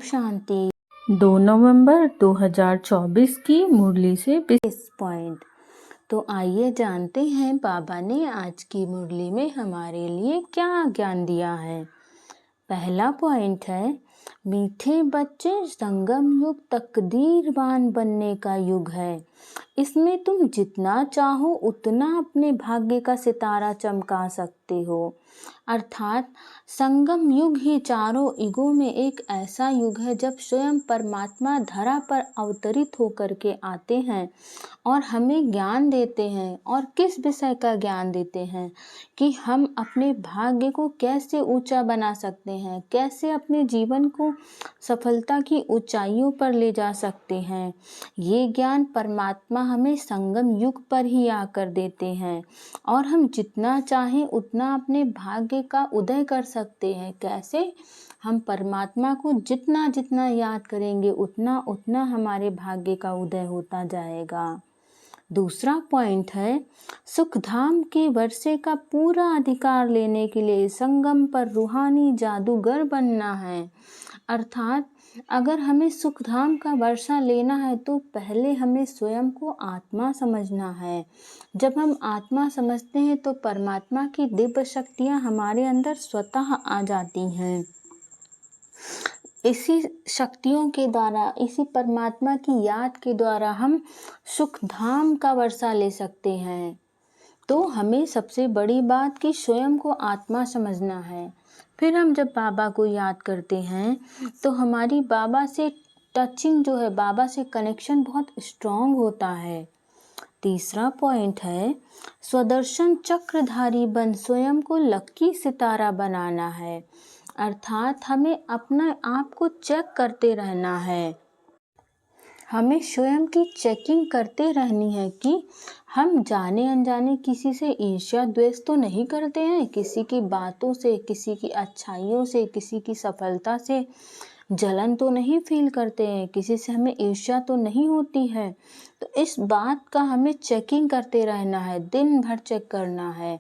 शांति। 2 नवंबर 2024 की मुरली से 20 पॉइंट। तो आइए जानते हैं बाबा ने आज की मुरली में हमारे लिए क्या ज्ञान दिया है। पहला पॉइंट है, मीठे बच्चे, संगम युग तकदीरवान बनने का युग है। इसमें तुम जितना चाहो उतना अपने भाग्य का सितारा चमका सकते हो। अर्थात संगम युग ही चारों युगों में एक ऐसा युग है जब स्वयं परमात्मा धरा पर अवतरित होकर के आते हैं और हमें ज्ञान देते हैं। और किस विषय का ज्ञान देते हैं कि हम अपने भाग्य को कैसे ऊंचा बना सकते हैं, कैसे अपने जीवन को सफलता की ऊंचाइयों पर ले जा सकते हैं। ये ज्ञान परमात्मा हमें संगम युग पर ही आकर देते हैं और हम जितना चाहें उतना अपने भाग्य का उदय कर सकते हैं। कैसे? हम परमात्मा को जितना जितना याद करेंगे उतना उतना हमारे भाग्य का उदय होता जाएगा। दूसरा पॉइंट है, सुखधाम के वर्षे का पूरा अधिकार लेने के लिए संगम पर रूहानी जादूगर बनना है। अर्थात अगर हमें सुखधाम का वर्षा लेना है तो पहले हमें स्वयं को आत्मा समझना है। जब हम आत्मा समझते हैं तो परमात्मा की दिव्य शक्तियाँ हमारे अंदर स्वतः आ जाती हैं। इसी शक्तियों के द्वारा, इसी परमात्मा की याद के द्वारा हम सुखधाम का वर्षा ले सकते हैं। तो हमें सबसे बड़ी बात कि स्वयं को आत्मा समझना है। फिर हम जब बाबा को याद करते हैं तो हमारी बाबा से टचिंग जो है, बाबा से कनेक्शन बहुत स्ट्रॉन्ग होता है। तीसरा पॉइंट है, स्वदर्शन चक्रधारी बन स्वयं को लकी सितारा बनाना है। अर्थात हमें अपने आप को चेक करते रहना है। हमें स्वयं की चेकिंग करते रहनी है कि हम जाने अनजाने किसी से ईर्ष्या द्वेष तो नहीं करते हैं, किसी की बातों से, किसी की अच्छाइयों से, किसी की सफलता से जलन तो नहीं फील करते हैं, किसी से हमें ईर्ष्या तो नहीं होती है। तो इस बात का हमें चेकिंग करते रहना है, दिन भर चेक करना है।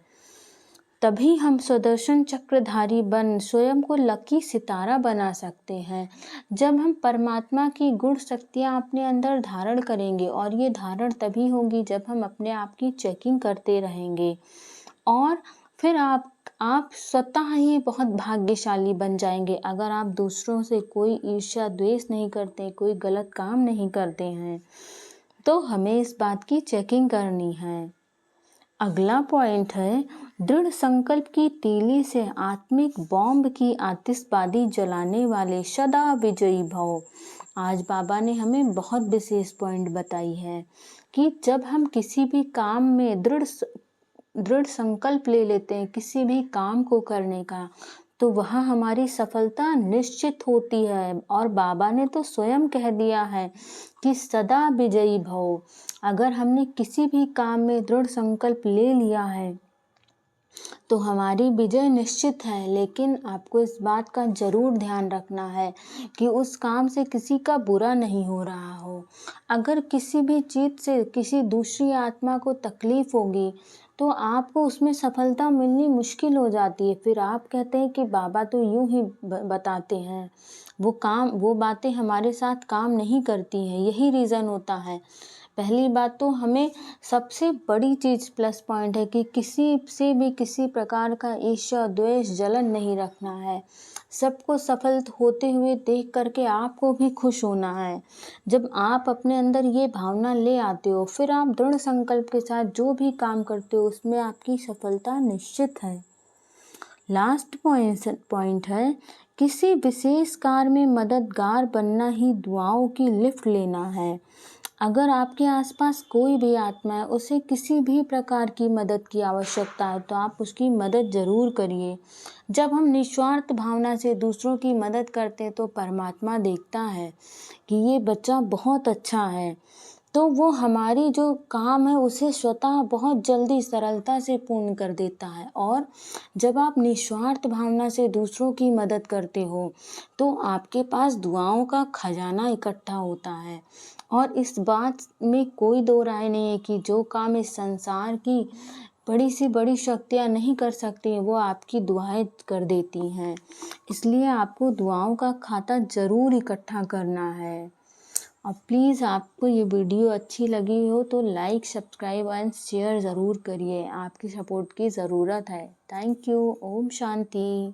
तभी हम सुदर्शन चक्रधारी बन स्वयं को लकी सितारा बना सकते हैं। जब हम परमात्मा की गुण शक्तियाँ अपने अंदर धारण करेंगे, और ये धारण तभी होगी जब हम अपने आप की चेकिंग करते रहेंगे। और फिर आप स्वतः ही बहुत भाग्यशाली बन जाएंगे अगर आप दूसरों से कोई ईर्ष्या द्वेष नहीं करते, कोई गलत काम नहीं करते हैं। तो हमें इस बात की चेकिंग करनी है। अगला पॉइंट है, दृढ़ संकल्प की तीली से आत्मिक बॉम्ब की आतिशबाजी जलाने वाले सदा विजयी भव। आज बाबा ने हमें बहुत विशेष पॉइंट बताई है कि जब हम किसी भी काम में दृढ़ संकल्प ले लेते हैं किसी भी काम को करने का, तो वहाँ हमारी सफलता निश्चित होती है। और बाबा ने तो स्वयं कह दिया है कि सदा विजयी भव। अगर हमने किसी भी काम में दृढ़ संकल्प ले लिया है तो हमारी विजय निश्चित है। लेकिन आपको इस बात का जरूर ध्यान रखना है कि उस काम से किसी का बुरा नहीं हो रहा हो। अगर किसी भी चीज़ से किसी दूसरी आत्मा को तकलीफ होगी तो आपको उसमें सफलता मिलनी मुश्किल हो जाती है। फिर आप कहते हैं कि बाबा तो यूं ही बताते हैं, वो बातें हमारे साथ काम नहीं करती हैं। यही रीज़न होता है। पहली बात तो हमें सबसे बड़ी चीज़ प्लस पॉइंट है कि किसी से भी किसी प्रकार का ईर्ष्या द्वेष जलन नहीं रखना है। सबको सफल होते हुए देख करके आपको भी खुश होना है। जब आप अपने अंदर ये भावना ले आते हो, फिर आप दृढ़ संकल्प के साथ जो भी काम करते हो उसमें आपकी सफलता निश्चित है। लास्ट पॉइंट है, किसी विशेष कार्य में मददगार बनना ही दुआओं की लिफ्ट लेना है। अगर आपके आसपास कोई भी आत्मा है, उसे किसी भी प्रकार की मदद की आवश्यकता है तो आप उसकी मदद ज़रूर करिए। जब हम निस्वार्थ भावना से दूसरों की मदद करते हैं तो परमात्मा देखता है कि ये बच्चा बहुत अच्छा है, तो वो हमारी जो काम है उसे स्वतः बहुत जल्दी सरलता से पूर्ण कर देता है। और जब आप निस्वार्थ भावना से दूसरों की मदद करते हो तो आपके पास दुआओं का खजाना इकट्ठा होता है। और इस बात में कोई दो राय नहीं है कि जो काम इस संसार की बड़ी से बड़ी शक्तियाँ नहीं कर सकती हैं, वो आपकी दुआएं कर देती हैं। इसलिए आपको दुआओं का खाता ज़रूर इकट्ठा करना है। और प्लीज़ आपको ये वीडियो अच्छी लगी हो तो लाइक, सब्सक्राइब एंड शेयर ज़रूर करिए। आपकी सपोर्ट की ज़रूरत है। Thank you. ओम शांति।